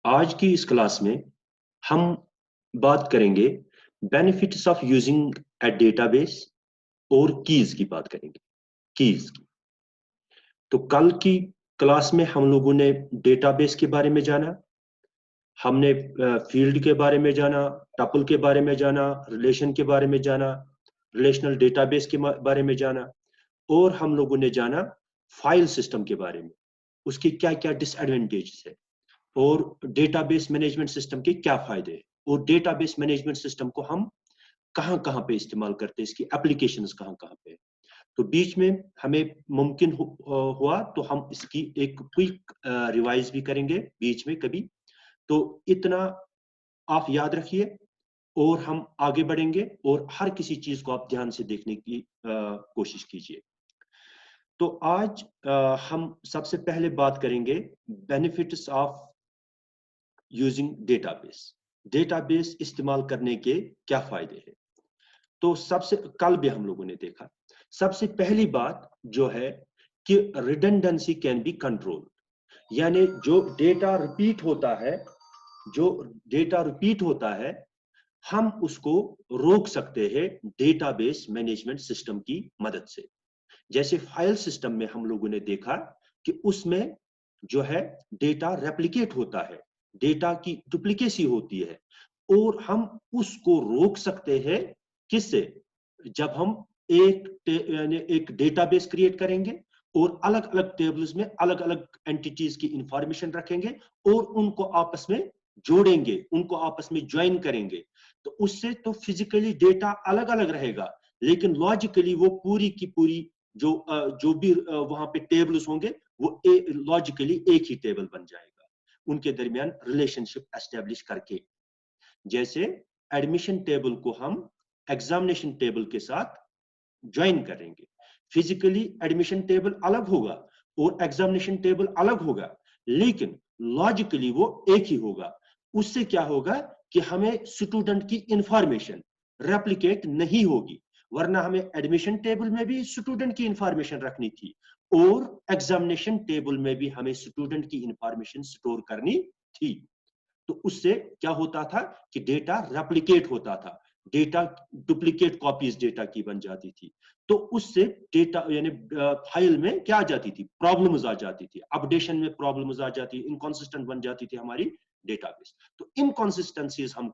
आज की इस क्लास में हम बात करेंगे benefits of using A database और कीज की बात करेंगे। कीज की तो कल की क्लास में हम लोगों ने डेटाबेस के बारे में जाना, हमने फील्ड के बारे में जाना, टपल के बारे में जाना, रिलेशन के बारे में जाना, रिलेशनल डेटाबेस के बारे में जाना, और हम लोगों ने जाना फाइल सिस्टम के बारे में, उसके क्या क्या डिसएडवांटेजेस है, और डेटाबेस मैनेजमेंट सिस्टम के क्या फायदे हैं, और डेटाबेस मैनेजमेंट सिस्टम को हम कहाँ कहाँ पे इस्तेमाल करते हैं, इसकी एप्लीकेशंस कहाँ कहाँ पे है। तो बीच में हमें मुमकिन हुआ तो हम इसकी एक क्विक रिवाइज भी करेंगे बीच में कभी। तो इतना आप याद रखिए और हम आगे बढ़ेंगे, और हर किसी चीज को आप ध्यान से देखने की कोशिश कीजिए। तो आज हम सबसे पहले बात करेंगे benefits of using database. Database इस्तेमाल करने के क्या फायदे हैं। तो सबसे कल भी हम लोगों ने देखा, सबसे पहली बात जो है कि रिडंडेंसी कैन बी कंट्रोल, यानी जो डेटा रिपीट होता है, जो डेटा रिपीट होता है, हम उसको रोक सकते हैं डेटाबेस मैनेजमेंट सिस्टम की मदद से। जैसे फाइल सिस्टम में हम लोगों ने देखा कि उसमें जो है डेटा रेप्लिकेट होता है, डेटा की डुप्लीकेसी होती है, और हम उसको रोक सकते हैं किससे? जब हम एक डेटाबेस क्रिएट करेंगे और अलग अलग टेबल्स में अलग अलग एंटिटीज की इंफॉर्मेशन रखेंगे और उनको आपस में जोड़ेंगे, उनको आपस में ज्वाइन करेंगे। तो उससे तो फिजिकली डेटा अलग अलग रहेगा, लेकिन लॉजिकली वो पूरी की पूरी जो भी वहां पे टेबल्स होंगे वो लॉजिकली एक ही टेबल बन जाएगा, उनके दरमियान रिलेशनशिप एस्टेब्लिश करके। जैसे एडमिशन टेबल को हम एग्जामिनेशन टेबल के साथ ज्वाइन करेंगे, फिजिकली एडमिशन टेबल अलग होगा और एग्जामिनेशन टेबल अलग होगा, लेकिन लॉजिकली वो एक ही होगा। उससे क्या होगा कि हमें स्टूडेंट की इंफॉर्मेशन रेप्लिकेट नहीं होगी, वरना हमें एडमिशन टेबल में भी स्टूडेंट की इंफॉर्मेशन रखनी थी और एग्जामिनेशन टेबल में भी हमें स्टूडेंट की इंफॉर्मेशन स्टोर करनी थी। तो उससे क्या होता था कि डेटा रेप्लिकेट होता था, डेटा डुप्लीकेट कॉपीज डेटा की बन जाती थी। तो उससे डेटा यानी फाइल में क्या आ जाती थी, प्रॉब्लम्स आ जाती थी, अपडेशन में प्रॉब्लम्स आ जाती, इनकॉन्सिस्टेंट बन जाती थी हमारी डेटाबेस। तो इनकॉन्सिस्टेंसीज हम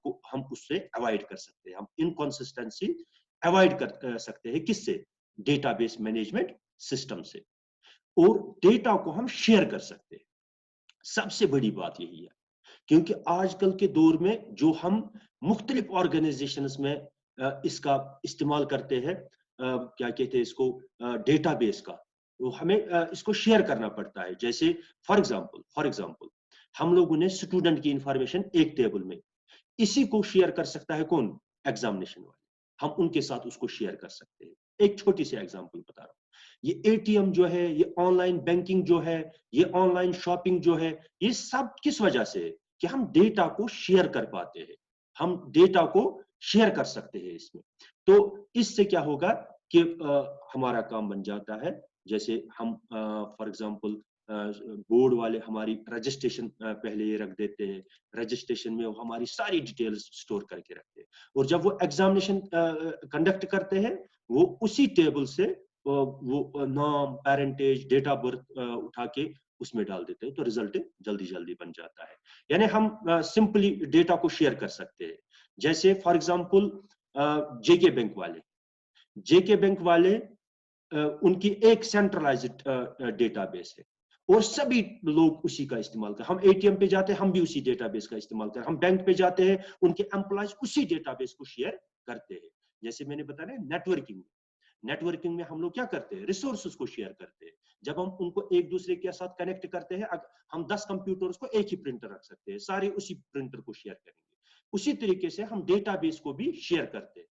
उससे अवॉइड कर सकते हैं, हम इनकॉन्सिस्टेंसी अवॉइड कर सकते हैं किससे? डेटाबेस मैनेजमेंट सिस्टम से। और डेटा को हम शेयर कर सकते हैं, सबसे बड़ी बात यही है। क्योंकि आजकल के दौर में जो हम मुख्तलिफ ऑर्गेनाइजेशंस में इसका इस्तेमाल करते हैं, क्या कहते हैं इसको, डेटाबेस का, तो हमें इसको शेयर करना पड़ता है। जैसे फॉर एग्जांपल हम लोगों ने स्टूडेंट की इंफॉर्मेशन एक टेबल में, इसी को शेयर कर सकता है कौन? एग्जामिनेशन वाले। हम उनके साथ उसको शेयर कर सकते हैं। एक छोटी सी एग्जांपल बता रहा हूँ, ये एटीएम जो है, ये ऑनलाइन बैंकिंग जो है, ये ऑनलाइन शॉपिंग जो है, ये सब किस वजह से है? कि हम डेटा को शेयर कर पाते हैं, हम डेटा को शेयर कर सकते हैं इसमें। तो इससे क्या होगा कि हमारा काम बन जाता है। जैसे हम फॉर एग्जांपल बोर्ड वाले हमारी रजिस्ट्रेशन पहले ये रख देते हैं, रजिस्ट्रेशन में वो हमारी सारी डिटेल्स स्टोर करके रखते हैं, और जब वो एग्जामिनेशन कंडक्ट करते हैं, वो उसी टेबल से वो नाम, पेरेंटेज, डेट ऑफ बर्थ उठा के उसमें डाल देते हैं, तो रिजल्ट जल्दी जल्दी बन जाता है। यानी हम सिंपली डेटा को शेयर कर सकते हैं। जैसे फॉर एग्जांपल जेके बैंक वाले, जेके बैंक वाले उनकी एक सेंट्रलाइज्ड डेटाबेस है और सभी लोग उसी का इस्तेमाल करते हैं। हम एटीएम पे जाते हैं, हम भी उसी डेटाबेस का इस्तेमाल करते हैं। हम बैंक पे जाते हैं, उनके एम्प्लॉयज उसी डेटाबेस को शेयर करते हैं। जैसे मैंने बताया नेटवर्किंग, नेटवर्किंग में हम लोग क्या करते हैं? रिसोर्सेज को शेयर करते हैं। जब हम उनको एक दूसरे के साथ कनेक्ट करते हैं, हम 10 कंप्यूटर्स को एक ही प्रिंटर रख सकते हैं, सारे उसी प्रिंटर को शेयर करेंगे। उसी तरीके से हम डेटाबेस को भी शेयर करते हैं,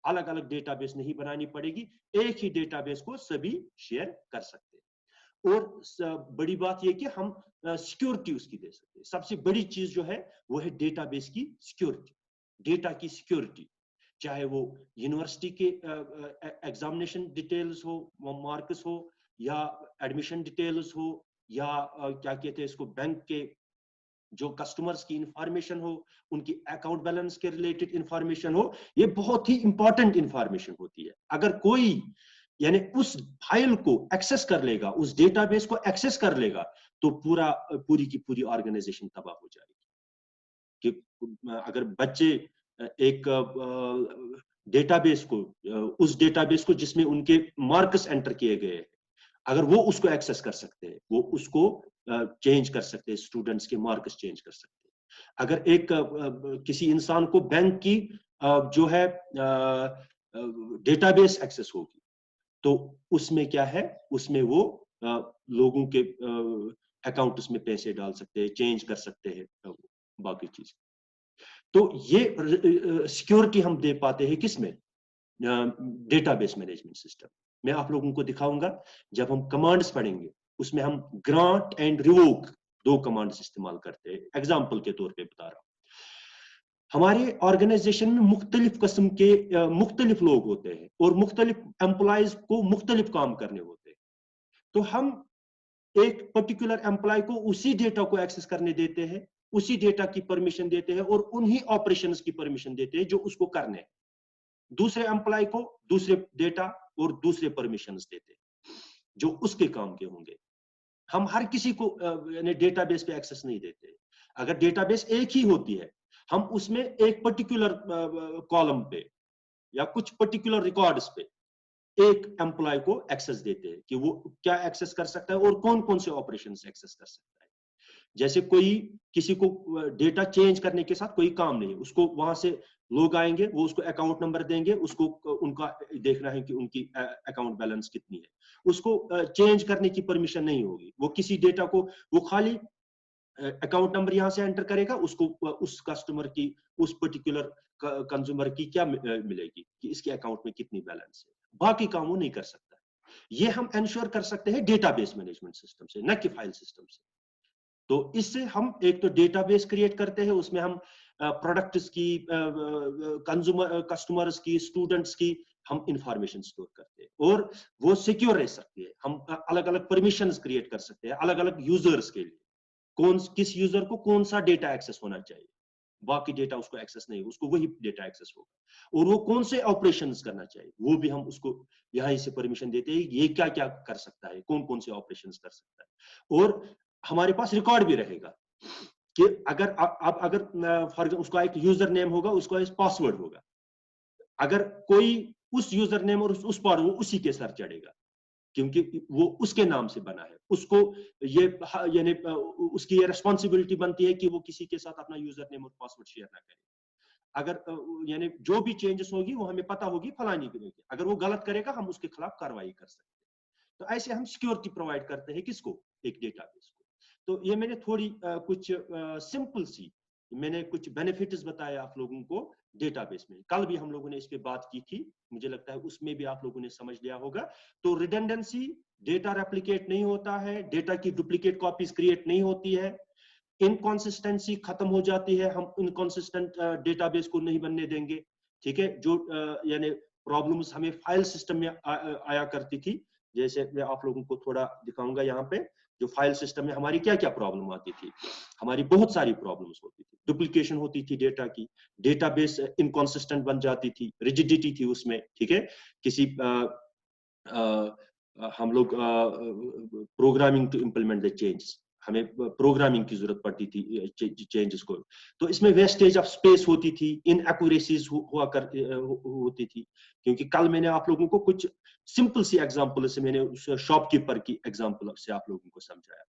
अलग अलग डेटाबेस नहीं बनानी पड़ेगी, एक ही डेटाबेस को सभी शेयर कर सकते हैं। और बड़ी बात यह कि हम सिक्योरिटी उसकी दे सकते हैं। सबसे बड़ी चीज जो है वो है डेटाबेस की सिक्योरिटी, डेटा की सिक्योरिटी। चाहे वो यूनिवर्सिटी के एग्जामिनेशन डिटेल्स हो, मार्क्स हो, या एडमिशन डिटेल्स हो, या क्या कहते हैं इसको, बैंक के जो कस्टमर्स की इंफॉर्मेशन हो, उनकी अकाउंट बैलेंस के रिलेटेड इंफॉर्मेशन हो, ये बहुत ही इंपॉर्टेंट इंफॉर्मेशन होती है। अगर कोई यानी उस फाइल को एक्सेस कर लेगा, उस डेटाबेस को एक्सेस कर लेगा, तो पूरी की पूरी ऑर्गेनाइजेशन तबाह हो जाएगी। कि अगर बच्चे एक डेटाबेस को, उस डेटाबेस को जिसमें उनके मार्क्स एंटर किए गए, अगर वो उसको एक्सेस कर सकते हैं, वो उसको चेंज कर सकते हैं, स्टूडेंट्स के मार्क्स चेंज कर सकते हैं। अगर एक किसी इंसान को बैंक की जो है डेटाबेस एक्सेस होगी, तो उसमें क्या है, उसमें वो लोगों के अकाउंट्स में पैसे डाल सकते हैं, चेंज कर सकते हैं, बाकी चीज। तो ये सिक्योरिटी हम दे पाते हैं किसमें, डेटाबेस मैनेजमेंट सिस्टम। मैं आप लोगों को दिखाऊंगा, जब हम कमांड्स पढ़ेंगे उसमें हम ग्रांट एंड रिवोक 2 कमांड्स इस्तेमाल करते हैं। एग्जांपल के तौर पे बता रहा हूं, हमारे ऑर्गेनाइजेशन में मुख्तलिफ किस्म के मुख्तलिफ लोग होते हैं और मुख्तलिफ एम्प्लॉयज को मुख्तलिफ काम करने होते हैं। तो हम एक पर्टिकुलर एम्प्लॉय को उसी डेटा को एक्सेस करने देते हैं, उसी डेटा की परमिशन देते हैं और उन्हीं ऑपरेशंस की परमिशन देते हैं जो उसको करने हैं। दूसरे एम्प्लॉय को दूसरे डेटा और दूसरे परमिशंस देते हैं जो उसके काम के होंगे। हम हर किसी को यानी डेटाबेस पे एक्सेस नहीं देते। अगर डेटाबेस एक ही होती है, हम उसमें एक पर्टिकुलर कॉलम पे या कुछ पर्टिकुलर रिकॉर्ड्स पे एक एम्प्लॉय को एक्सेस देते हैं कि वो क्या एक्सेस कर सकता है और कौन कौन से ऑपरेशंस एक्सेस कर सकता है। जैसे कोई किसी को डेटा चेंज करने के साथ कोई काम नहीं है, उसको वहां से लोग आएंगे, वो उसको अकाउंट नंबर देंगे, उसको उनका देखना है कि उनकी अकाउंट बैलेंस कितनी है, उसको चेंज करने की परमिशन नहीं होगी। वो किसी डेटा को, वो खाली अकाउंट नंबर यहां से एंटर करेगा, उसको उस कस्टमर की, उस पर्टिकुलर कंज्यूमर की क्या मिलेगी कि इसके अकाउंट में कितनी बैलेंस है, बाकी काम वो नहीं कर सकता। ये हम इंश्योर कर सकते हैं डेटाबेस मैनेजमेंट सिस्टम से, न कि फाइल सिस्टम से। तो इससे हम एक तो डेटाबेस क्रिएट करते हैं, उसमें हम प्रोडक्ट्स की, कंज्यूमर कस्टमर्स की, स्टूडेंट्स की हम इंफॉर्मेशन स्टोर करते हैं और वो सिक्योर रह सकती है। हम अलग अलग परमिशंस क्रिएट कर सकते हैं अलग अलग यूजर्स के लिए, किस यूजर को कौन सा डेटा एक्सेस होना चाहिए, बाकी डेटा उसको एक्सेस नहीं, उसको वही डेटा एक्सेस होगा। और वो कौन से ऑपरेशंस करना चाहिए, वो भी हम उसको यहाँ से परमिशन देते हैं, ये क्या क्या कर सकता है, कौन कौन से ऑपरेशंस कर सकता है। और हमारे पास रिकॉर्ड भी रहेगा कि अगर आप अगर फॉर उसका एक यूजर नेम होगा, उसका एक पासवर्ड होगा, अगर कोई उस यूजर नेम और उस पर वो उसी के सर चढ़ेगा क्योंकि वो उसके नाम से बना है, उसको ये यानी उसकी ये रिस्पॉन्सिबिलिटी बनती है कि वो किसी के साथ अपना यूजर नेम और पासवर्ड शेयर ना करे। अगर यानी जो भी चेंजेस होगी वो हमें पता होगी फलानी की, अगर वो गलत करेगा हम उसके खिलाफ कार्रवाई कर सकते हैं। तो ऐसे हम सिक्योरिटी प्रोवाइड करते हैं किसको, एक डेटाबेस को। तो ये मैंने थोड़ी कुछ सिंपल सी मैंने कुछ बेनिफिट्स बताए आप लोगों को डेटाबेस में। कल भी हम लोगों ने इस पे बात की थी, मुझे लगता है उसमें भी आप लोगों ने समझ लिया होगा। तो रिडंडेंसी, डेटा रेप्लिकेट नहीं होता है, डेटा की डुप्लीकेट कॉपीज क्रिएट नहीं होती है, इनकॉन्सिस्टेंसी खत्म हो जाती है, हम इनकॉन्सिस्टेंट डेटाबेस को नहीं बनने देंगे। ठीक है, जो यानी प्रॉब्लम्स हमें फाइल सिस्टम में आया करती थी, जैसे मैं आप लोगों को थोड़ा दिखाऊंगा यहाँ पे, जो फाइल सिस्टम में हमारी क्या क्या प्रॉब्लम आती थी। हमारी बहुत सारी प्रॉब्लम्स होती थी, डुप्लीकेशन होती थी डेटा की, डेटाबेस इनकॉन्सिस्टेंट बन जाती थी, रिजिडिटी थी उसमें। ठीक है, किसी हम लोग programming to implement the changes, हमें प्रोग्रामिंग की जरूरत पड़ती थी चेंजेस को, तो इसमें वेस्टेज ऑफ स्पेस होती थी, इनएक्यूरेसीज होती थी। क्योंकि कल मैंने आप लोगों को कुछ सिंपल सी एग्जांपल से, मैंने शॉपकीपर की एग्जांपल से आप लोगों को समझाया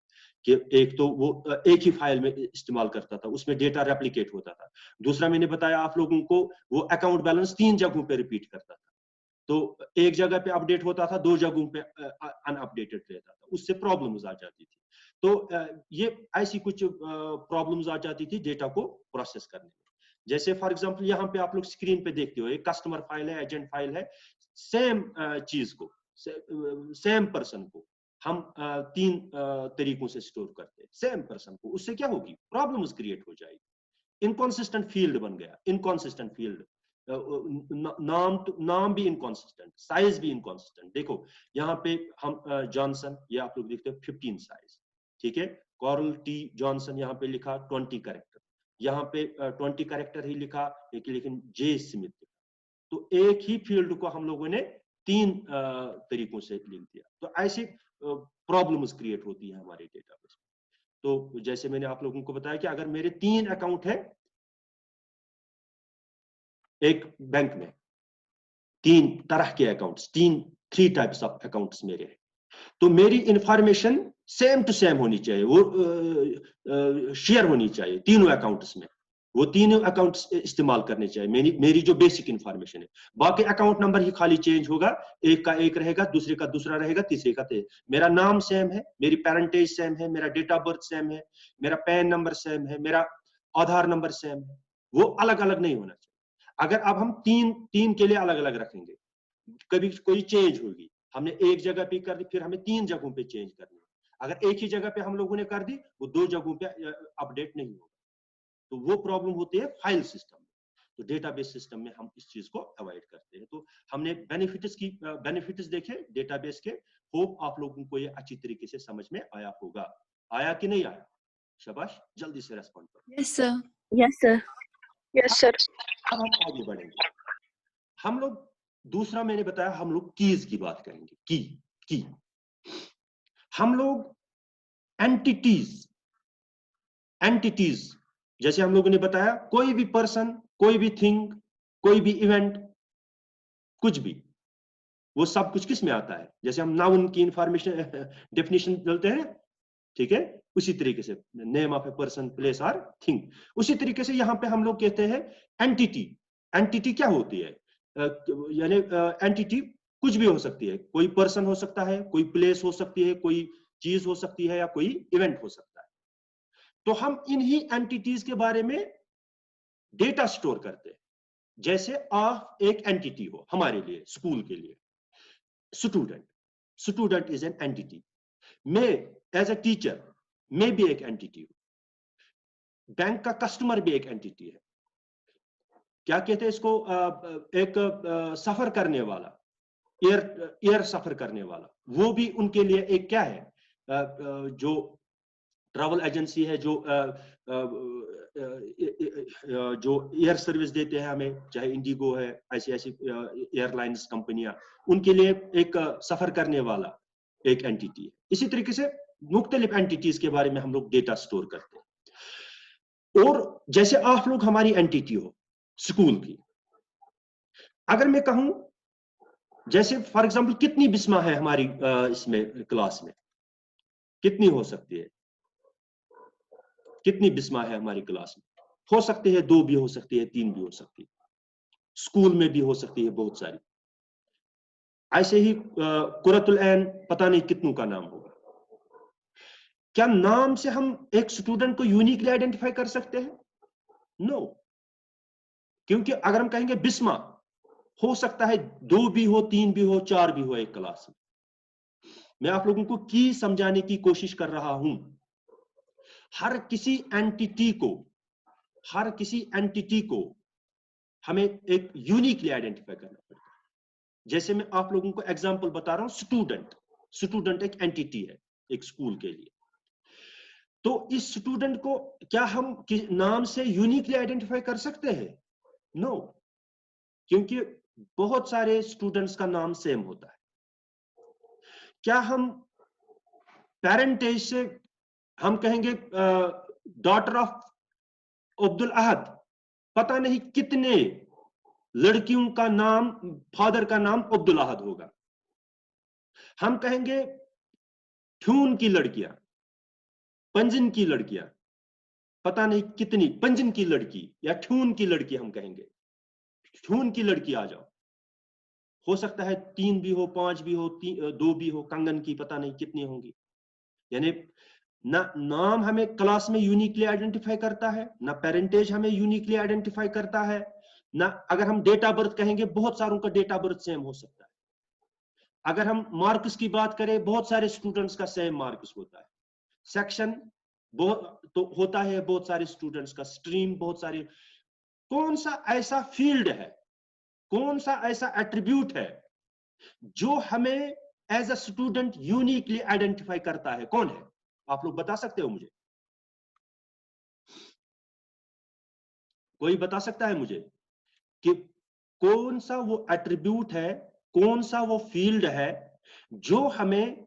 कि एक तो वो एक ही फाइल में इस्तेमाल करता था, उसमें डेटा रेप्लिकेट होता था। दूसरा मैंने बताया आप लोगों को, वो अकाउंट बैलेंस 3 जगहों पे रिपीट करता था, तो एक जगह पे अपडेट होता था, 2 जगहों पे अनअपडेटेड रहता था, उससे प्रॉब्लम्स आ जाती थी। तो ये ऐसी कुछ प्रॉब्लम्स आ जाती थी डेटा को प्रोसेस करने में। जैसे फॉर एग्जांपल यहाँ पे आप लोग स्क्रीन पे देखते हो, एक कस्टमर फाइल है, एजेंट फाइल है, सेम चीज को, सेम पर्सन को हम 3 तरीकों से स्टोर करते हैं, सेम पर्सन को। उससे क्या होगी, प्रॉब्लम्स क्रिएट हो जाएगी। इनकॉन्सिस्टेंट फील्ड बन गया, इनकॉन्सिस्टेंट फील्ड, नाम भी इनकॉन्सिस्टेंट, साइज भी इनकॉन्सिस्टेंट। देखो यहाँ पे हम जॉनसन, ये आप लोग देखते हो 15 साइज, ठीक है, कॉरल टी जॉनसन यहाँ पे लिखा 20 कैरेक्टर, यहाँ पे 20 कैरेक्टर ही लिखा, लेकिन जे स्मिथ लिखा। तो एक ही फील्ड को हम लोगों ने 3 तरीकों से लिख दिया। तो ऐसी प्रॉब्लम्स क्रिएट होती है हमारे डेटाबेस में। तो जैसे मैंने आप लोगों को बताया कि अगर मेरे 3 अकाउंट है एक बैंक में, 3 तरह के अकाउंट्स, 3 टाइप्स ऑफ अकाउंट्स मेरे हैं, तो मेरी इंफॉर्मेशन सेम टू सेम होनी चाहिए, वो शेयर होनी चाहिए तीनों अकाउंट्स में, वो तीनों अकाउंट्स इस्तेमाल करने चाहिए। मेरी जो बेसिक इंफॉर्मेशन है, बाकी अकाउंट नंबर ही खाली चेंज होगा, एक का एक रहेगा, दूसरे का दूसरा रहेगा, तीसरे का मेरा नाम सेम है, मेरी पेरेंटेज सेम है, मेरा डेट ऑफ बर्थ सेम है, मेरा पैन नंबर सेम है, मेरा आधार नंबर सेम है, वो अलग अलग नहीं होना चाहिए। अगर अब हम तीन के लिए अलग अलग रखेंगे, कभी कोई चेंज होगी, हमने एक जगह पे कर दी, फिर हमें 3 जगहों पे चेंज करनी है। अगर एक ही जगह पे हम लोगों ने कर दी, वो 2 जगहों पे अपडेट नहीं होगा, तो वो प्रॉब्लम होती है फाइल सिस्टम में। तो डेटाबेस सिस्टम में हम इस चीज को अवॉइड करते हैं। तो हमने बेनिफिट्स देखे डेटाबेस के। होप आप लोगों को ये अच्छी तरीके से समझ में आया होगा। आया कि नहीं आया? शाबाश, जल्दी से रेस्पॉन्ड करो। Yes sir. Yes sir. Yes sir. अब हम आगे बढ़ेंगे। हम लोग दूसरा मैंने बताया, हम लोग कीज की बात करेंगे। की हम लोग एंटिटीज जैसे हम लोगों ने बताया, कोई भी पर्सन, कोई भी थिंग, कोई भी इवेंट, कुछ भी, वो सब कुछ किस में आता है? जैसे हम नाउन की इंफॉर्मेशन डेफिनेशन बोलते हैं, ठीक है, उसी तरीके से name of a person, place और थिंग, उसी तरीके से यहाँ पे हम लोग कहते हैं एंटिटी क्या होती है? यानी एंटिटी कुछ भी हो सकती है, कोई पर्सन हो सकता है, कोई प्लेस हो सकती है, कोई चीज हो सकती है, या कोई इवेंट हो सकता है। तो हम इन्हीं एंटिटीज के बारे में डेटा स्टोर करते हैं। जैसे एक एंटिटी हो हमारे लिए, स्कूल के लिए स्टूडेंट इज एन एंटिटी। मैं एज अ टीचर, मैं भी एक एंटिटी हूं। बैंक का कस्टमर भी एक एंटिटी है। क्या कहते हैं इसको? एक सफर करने वाला, एयर सफर करने वाला, वो भी उनके लिए एक क्या है? जो ट्रैवल एजेंसी है, जो एयर सर्विस देते हैं हमें, चाहे इंडिगो है, ऐसी एयरलाइंस कंपनियां, उनके लिए एक सफर करने वाला एक एंटिटी है। इसी तरीके से मुख्तलिफ एंटिटीज के बारे में हम लोग डेटा स्टोर करते हैं। और जैसे आप लोग हमारी एंटिटी हो स्कूल की, अगर मैं कहूं जैसे फॉर एग्जांपल कितनी बिस्मा है हमारी इसमें क्लास में, कितनी हो सकती है? कितनी बिस्मा है हमारी क्लास में? हो सकती है 2 भी हो सकती है, 3 भी हो सकती है, स्कूल में भी हो सकती है बहुत सारी। ऐसे ही कुरतुल ऐन पता नहीं कितनों का नाम होगा। क्या नाम से हम एक स्टूडेंट को यूनिकली आइडेंटिफाई कर सकते हैं? नो। क्योंकि अगर हम कहेंगे बिस्मा, हो सकता है 2 भी हो, 3 भी हो, 4 भी हो एक क्लास में। मैं आप लोगों को की समझाने की कोशिश कर रहा हूं। हर किसी एंटिटी को हमें एक यूनिकली आइडेंटिफाई करना पड़ता है। जैसे मैं आप लोगों को एग्जांपल बता रहा हूं, स्टूडेंट एक एंटिटी है एक स्कूल के लिए। तो इस स्टूडेंट को क्या हम नाम से यूनिकली आइडेंटिफाई कर सकते हैं? नो, क्योंकि बहुत सारे स्टूडेंट्स का नाम सेम होता है। क्या हम पेरेंटेज से हम कहेंगे डॉटर ऑफ अब्दुल अहद, पता नहीं कितने लड़कियों का नाम, फादर का नाम अब्दुल अहद होगा। हम कहेंगे ठून की लड़कियां, पंजिन की लड़कियां, पता नहीं कितनी पंजिन की लड़की या ठून की लड़की, हम कहेंगे ठून की लड़की आ जाओ। हो सकता है 3 भी हो, 5 भी हो, 2 भी हो, कंगन की पता नहीं कितनी होंगी। यानी ना नाम हमें क्लास में यूनिकली आइडेंटिफाई करता है, ना पेरेंटेज हमें यूनिकली आइडेंटिफाई करता है, ना अगर हम डेट ऑफ बर्थ कहेंगे, बहुत सारों का डेट ऑफ बर्थ सेम हो सकता है। अगर हम मार्क्स की बात करें, बहुत सारे स्टूडेंट्स का सेम मार्क्स होता है। सेक्शन बहुत तो होता है, बहुत सारे स्टूडेंट्स का स्ट्रीम, बहुत सारे। कौन सा ऐसा फील्ड है, कौन सा ऐसा एट्रीब्यूट है जो हमें as a student uniquely identify करता है? कौन है? आप लोग बता सकते हो मुझे? कोई बता सकता है मुझे कि कौन सा वो एट्रीब्यूट है, कौन सा वो फील्ड है जो हमें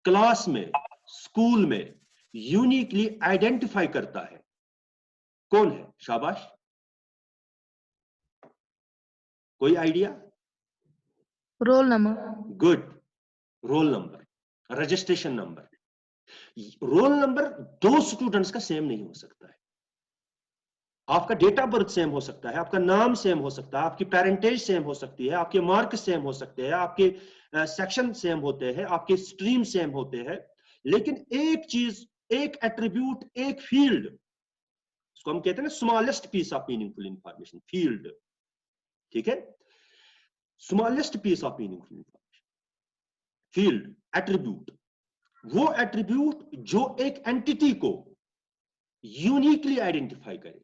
क्लास में, स्कूल में यूनिकली आइडेंटिफाई करता है? कौन है? शाबाश, कोई idea? Roll number. Good, role number, registration number. Roll number दो स्टूडेंट्स का सेम नहीं हो सकता है। आपका डेट ऑफ बर्थ सेम हो सकता है, आपका नाम सेम हो सकता है, आपकी पेरेंटेज सेम हो सकती है, आपके मार्क सेम हो सकते हैं, आपके सेक्शन सेम होते हैं, आपके स्ट्रीम सेम होते हैं, लेकिन एक चीज, एक एट्रीब्यूट, एक फील्ड, इसको हम कहते हैं ना smallest piece of meaningful information, field, ठीक है? Smallest piece of meaningful information, field, attribute, वो एट्रीब्यूट जो एक एंटिटी को यूनिकली आइडेंटिफाई करे,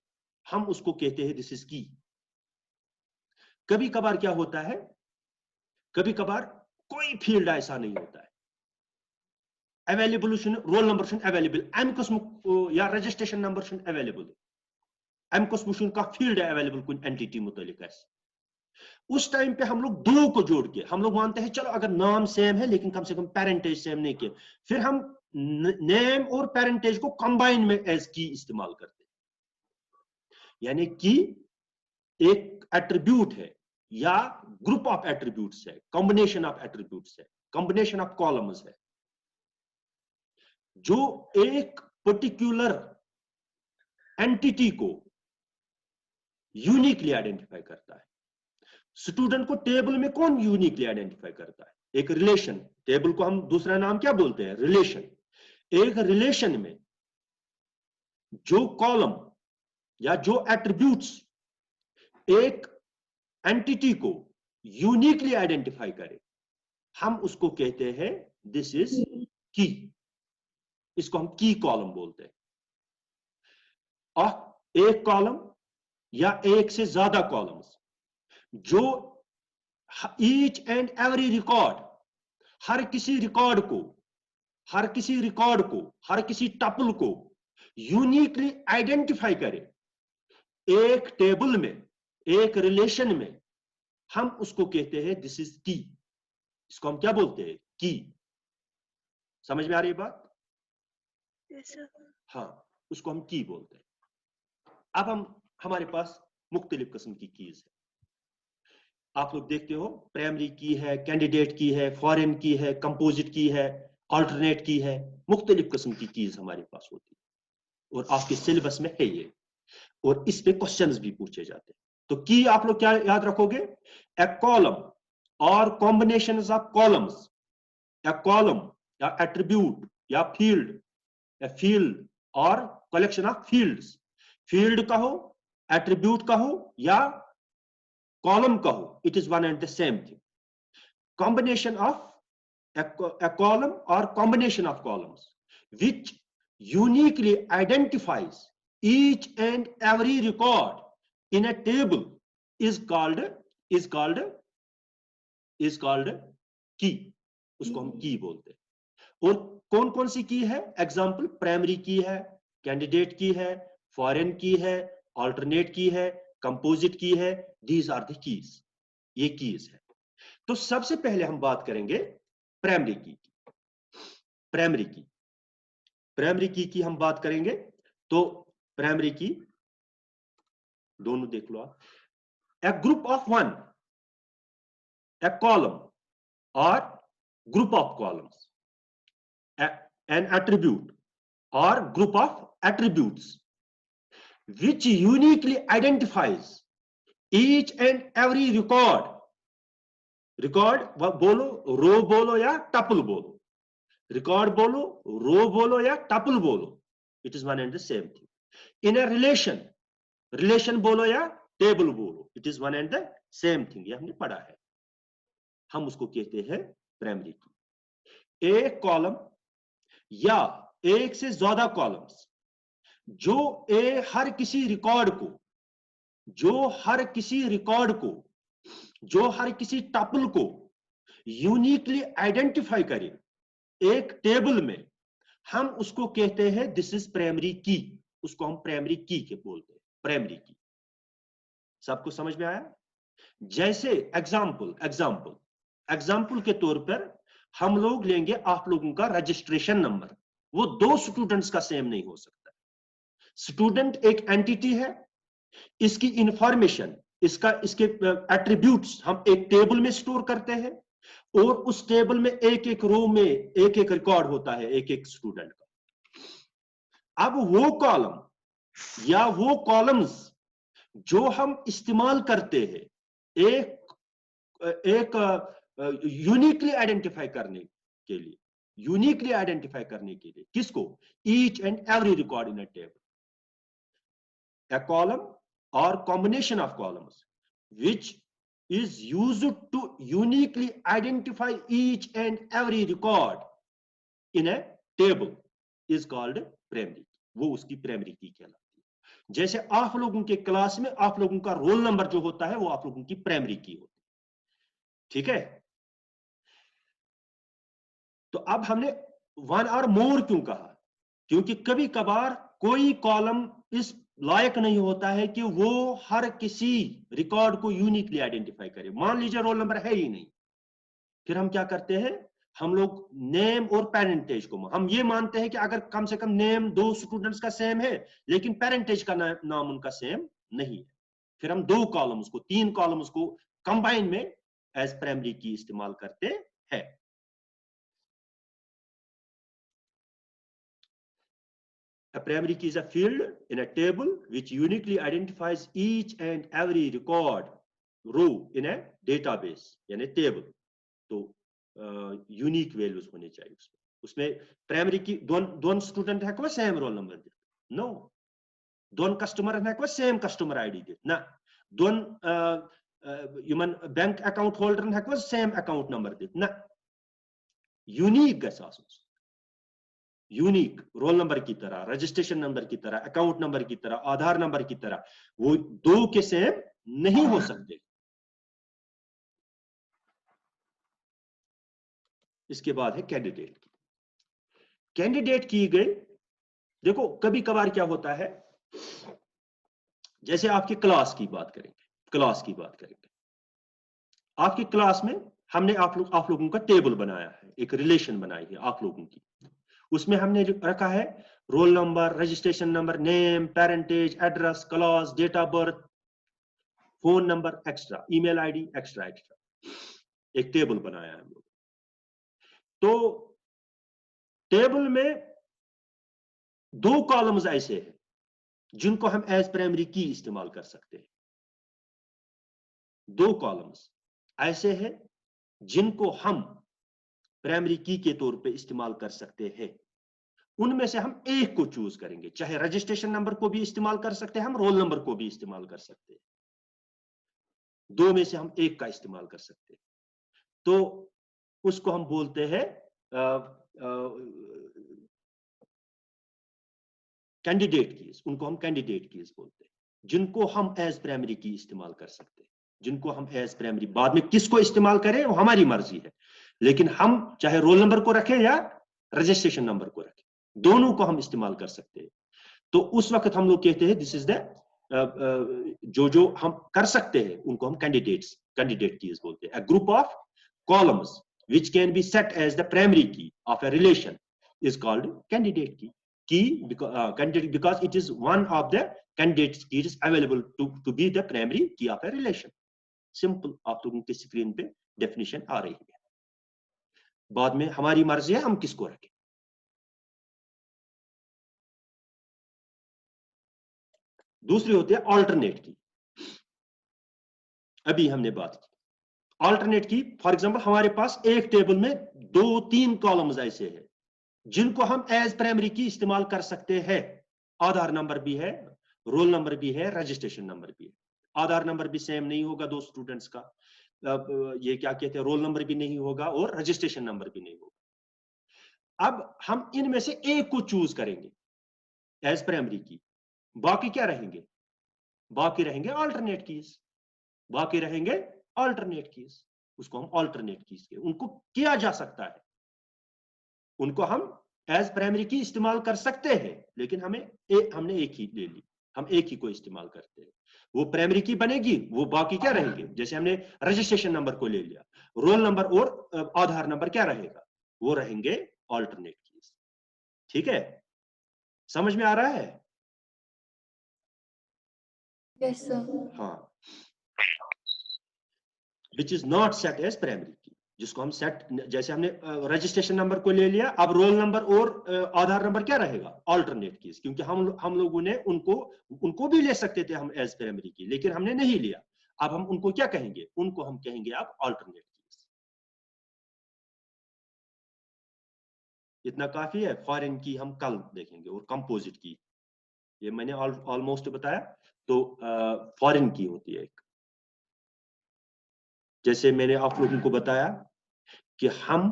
हम उसको कहते हैं दिस इज की। कभी कभार क्या होता है, कभी कभार कोई फील्ड ऐसा नहीं होता है, अवेलेबल रोल नंबर अवेलेबल, एम कस्म या रजिस्ट्रेशन नंबर अवेलेबल, एम कस्म का फील्ड है अवेलेबल कुछ एंटिटी मुतालिक ऐसे। उस टाइम पे हम लोग दो को जोड़ के हम लोग मानते हैं चलो अगर नाम सेम है लेकिन कम से कम पेरेंटेज सेम नहीं किया, फिर हम नेम और पेरेंटेज को कंबाइन में एज की इस्तेमाल करते हैं। यानी कि एक एट्रीब्यूट है या ग्रुप ऑफ एट्रीब्यूट्स है, कॉम्बिनेशन ऑफ एट्रीब्यूट्स है, कॉम्बिनेशन ऑफ कॉलम्स है, जो एक पर्टिकुलर एंटिटी को यूनिकली आइडेंटिफाई करता है। स्टूडेंट को टेबल में कौन यूनिकली आइडेंटिफाई करता है? एक रिलेशन, टेबल को हम दूसरा नाम क्या बोलते हैं? रिलेशन। एक रिलेशन में जो कॉलम या जो एट्रीब्यूट्स एक एंटिटी को यूनिकली आइडेंटिफाई करे, हम उसको कहते हैं दिस इज की। इसको हम की कॉलम बोलते हैं। और एक कॉलम या एक से ज्यादा कॉलम्स जो ईच एंड एवरी रिकॉर्ड, हर किसी रिकॉर्ड को, हर किसी रिकॉर्ड को, हर किसी टपल को यूनिकली आइडेंटिफाई करे एक टेबल में, एक रिलेशन में, हम उसको कहते हैं दिस इज की। इसको हम क्या बोलते हैं? की। समझ में आ रही है बात? Yes, sir. हाँ, उसको हम की बोलते हैं। अब हमारे पास मुख्तलिफ किस्म की कीज है। आप लोग देखते हो प्राइमरी की है, कैंडिडेट की है, फॉरेन की है, कंपोजिट की है, अल्टरनेट की है, मुख्तलिफ किस्म की कीज हमारे पास होती है और आपके सिलेबस में है ये, और इस पे क्वेश्चंस भी पूछे जाते हैं। तो की आप लोग क्या याद रखोगे? ए कॉलम और combinations of columns, A column या एट्रीब्यूट या फील्ड, ए फील्ड और कलेक्शन ऑफ फील्ड्स। फील्ड कहो, एट्रीब्यूट कहो या कॉलम कहो, it is one and the same thing. Combination of a column or combination of columns which uniquely identifies each and every record in a table is called key। उसको हम की बोलते हैं। और कौन कौन सी की है? एग्जांपल प्राइमरी की है, कैंडिडेट की है, फॉरेन की है, अल्टरनेट की है, कंपोजिट की है। दीज आर द कीज, ये कीज है। तो सबसे पहले हम बात करेंगे प्राइमरी की। प्राइमरी की हम बात करेंगे। तो प्राइमरी की दोनों देख लो आप। A group of one, a column और group of columns, an attribute और group of attributes which uniquely identifies each and every record। Record बोलो, रो बोलो या टपल बोलो, रिकॉर्ड बोलो, रो बोलो या टपल बोलो, it is one and the same thing. In a relation, relation बोलो या टेबल बोलो, it is one and the same thing. ये हमने पढ़ा है। हम उसको कहते हैं प्राइमरी की। एक कॉलम या एक से ज्यादा कॉलम्स जो हर किसी रिकॉर्ड को, जो हर किसी रिकॉर्ड को, जो हर किसी टपल को यूनिकली आइडेंटिफाई करे एक टेबल में, हम उसको कहते हैं दिस इज प्राइमरी की, उसको हम प्राइमरी की के बोलते हैं, प्राइमरी की। सबको समझ में आया? जैसे एग्जाम्पल के तौर पर हम लोग लेंगे आप लोगों का रजिस्ट्रेशन नंबर, वो दो स्टूडेंट्स का सेम नहीं हो सकता। स्टूडेंट एक एंटिटी है, इसकी इंफॉर्मेशन, इसके एट्रीब्यूट्स हम एक टेबल में स्टोर करते हैं, और उस टेबल में एक एक रो में एक एक रिकॉर्ड होता है एक एक स्टूडेंट का। अब वो कॉलम या वो कॉलम्स जो हम इस्तेमाल करते हैं एक यूनिकली आइडेंटिफाई करने के लिए, किसको? Each and every record in a table, a column or combination of columns which is used to uniquely identify each and every record in a table is called primary key। वो उसकी primary की कहलाती है। जैसे आप लोगों के class में आप लोगों का रोल नंबर जो होता है वो आप लोगों की प्राइमरी की होती है, ठीक है? तो अब हमने वन और मोर क्यों कहा? क्योंकि कभी कभार कोई कॉलम इस लायक नहीं होता है कि वो हर किसी रिकॉर्ड को यूनिकली आइडेंटिफाई करे। मान लीजिए रोल नंबर है ही नहीं, फिर हम क्या करते हैं? हम लोग नेम और पेरेंटेज को हम ये मानते हैं कि अगर कम से कम नेम दो स्टूडेंट्स का सेम है लेकिन पेरेंटेज का नाम उनका सेम नहीं है, फिर हम दो कॉलम्स को, तीन कॉलम्स को कंबाइन में एज प्राइमरी की इस्तेमाल करते हैं। A primary key is a field in a table which uniquely identifies each and every record row in a database यानी टेबल। तो यूनिक वैल्यूज होने चाहिए उसमें प्राइमरी की दोन स्टूडेंट है को same roll number they know, दोन कस्टमर है को सेम कस्टमर आईडी दे ना, दोन यमन बैंक अकाउंट होल्डर है को सेम अकाउंट नंबर दे ना, यूनिक गसास, यूनिक रोल नंबर की तरह, रजिस्ट्रेशन नंबर की तरह, अकाउंट नंबर की तरह, आधार नंबर की तरह, वो दो के सेम नहीं हो सकते। इसके बाद है कैंडिडेट की। कैंडिडेट की गई, देखो कभी कभार क्या होता है, जैसे आपकी क्लास की बात करेंगे, आपकी क्लास में हमने आप लोगों का टेबल बनाया है, एक रिलेशन बनाई है आप लोगों की, उसमें हमने रखा है roll number, registration number, name, parentage, address, class, date of birth, phone number, extra email ID, extra एक टेबल बनाया है हम लोग। तो टेबल में दो कॉलम्स ऐसे हैं जिनको हम एज प्राइमरी की इस्तेमाल कर सकते हैं। दो कॉलम्स ऐसे हैं जिनको हम प्राइमरी की के तौर पे इस्तेमाल कर सकते हैं। उनमें से हम एक को चूज करेंगे, चाहे रजिस्ट्रेशन नंबर को भी इस्तेमाल कर सकते हैं हम, रोल नंबर को भी इस्तेमाल कर सकते हैं, दो में से हम एक का इस्तेमाल कर सकते हैं। तो उसको हम बोलते हैं कैंडिडेट कीज, उनको हम कैंडिडेट कीज बोलते हैं, जिनको हम एज प्राइमरी की इस्तेमाल कर सकते हैं, जिनको हम एज प्राइमरी, बाद में किसको इस्तेमाल करें वो हमारी मर्जी है, लेकिन हम चाहे रोल नंबर को रखें या रजिस्ट्रेशन नंबर को रखें, दोनों को हम इस्तेमाल कर सकते हैं। तो उस वक्त हम लोग कहते हैं दिस इज द जो हम कर सकते हैं उनको हम कैंडिडेट कीज बोलते हैं। A group of columns which can be set as the primary key of a relation is called candidate key because it is one of the candidate keys available to be the primary key of a relation। Simple, आप लोगों की screen पे definition आ रही है, बाद में हमारी मर्जी है हम किसको रखें। दूसरी होती है ऑल्टरनेट की, अभी हमने बात की ऑल्टरनेट की। फॉर एग्जांपल हमारे पास एक टेबल में दो तीन कॉलम्स ऐसे हैं जिनको हम एज प्राइमरी की इस्तेमाल कर सकते हैं। आधार नंबर भी है, रोल नंबर भी है, रजिस्ट्रेशन नंबर भी है। आधार नंबर भी सेम नहीं होगा दो स्टूडेंट्स का, ये क्या कहते हैं, रोल नंबर भी नहीं होगा और रजिस्ट्रेशन नंबर भी नहीं होगा। अब हम इनमें से एक को चूज करेंगे एज प्राइमरी की, बाकी क्या रहेंगे? बाकी रहेंगे अल्टरनेट कीज, बाकी रहेंगे अल्टरनेट कीज। उसको हम अल्टरनेट कीज के, उनको किया जा सकता है, उनको हम एज प्राइमरी की इस्तेमाल कर सकते हैं, लेकिन हमने एक ही ले ली, हम एक ही को इस्तेमाल करते हैं। वो प्राइमरी की बनेगी, वो बाकी क्या रहेंगे, जैसे हमने रजिस्ट्रेशन नंबर को ले लिया, रोल नंबर और आधार नंबर क्या रहेगा, वो रहेंगे ऑल्टरनेट कीज। ठीक है, समझ में आ रहा है? Yes sir. हाँ, which is not set as primary key, जिसको हम सेट, जैसे हमने रजिस्ट्रेशन नंबर को ले लिया, अब रोल नंबर और आधार नंबर क्या रहेगा, ऑल्टरनेट कीज, क्योंकि हम लोगों ने उनको भी ले सकते थे हम एज प्राइमरी की, लेकिन हमने नहीं लिया। अब हम उनको क्या कहेंगे, उनको हम कहेंगे अब ऑल्टरनेट कीज। इतना काफी है। फॉरेन की हम कल देखेंगे, और कंपोजिट की ये मैंने ऑलमोस्ट बताया। तो फॉरेन की होती है एक, जैसे मैंने आप लोगों को बताया कि हम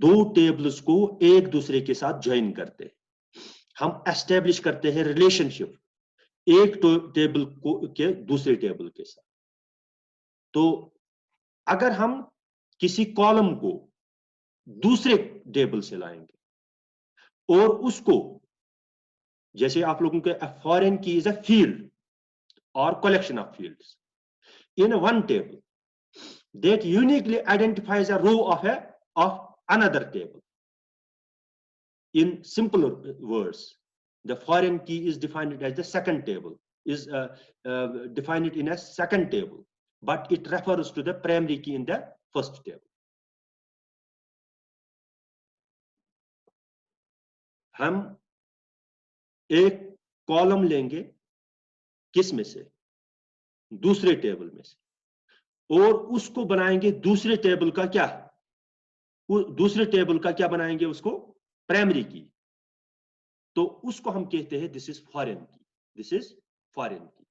दो टेबल्स को एक दूसरे के साथ ज्वाइन करते हैं, हम एस्टेब्लिश करते हैं रिलेशनशिप एक टेबल को के दूसरे टेबल के साथ। तो अगर हम किसी कॉलम को दूसरे टेबल से लाएंगे और उसको, जैसे आप लोगों के फॉरेन की इज अ फील्ड और collection of fields in one table that uniquely identifies a row of another table. In simpler words, the foreign key is defined as the second table, is defined in a second table, but it refers to the primary key in the first table. हम एक column लेंगे, किस में से, दूसरे table में से, और उसको बनाएंगे दूसरे टेबल का क्या, दूसरे टेबल का क्या बनाएंगे, उसको प्राइमरी की। तो उसको हम कहते हैं दिस इज फॉरेन की, दिस इज फॉरेन की।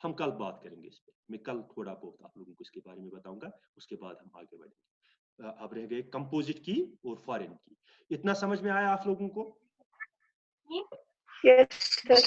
हम कल बात करेंगे इस पे, मैं कल थोड़ा बहुत आप लोगों को इसके बारे में बताऊंगा, उसके बाद हम आगे बढ़ेंगे। अब रह गए कंपोजिट की और फॉरेन की। इतना समझ में आया आप लोगों को? Yes sir.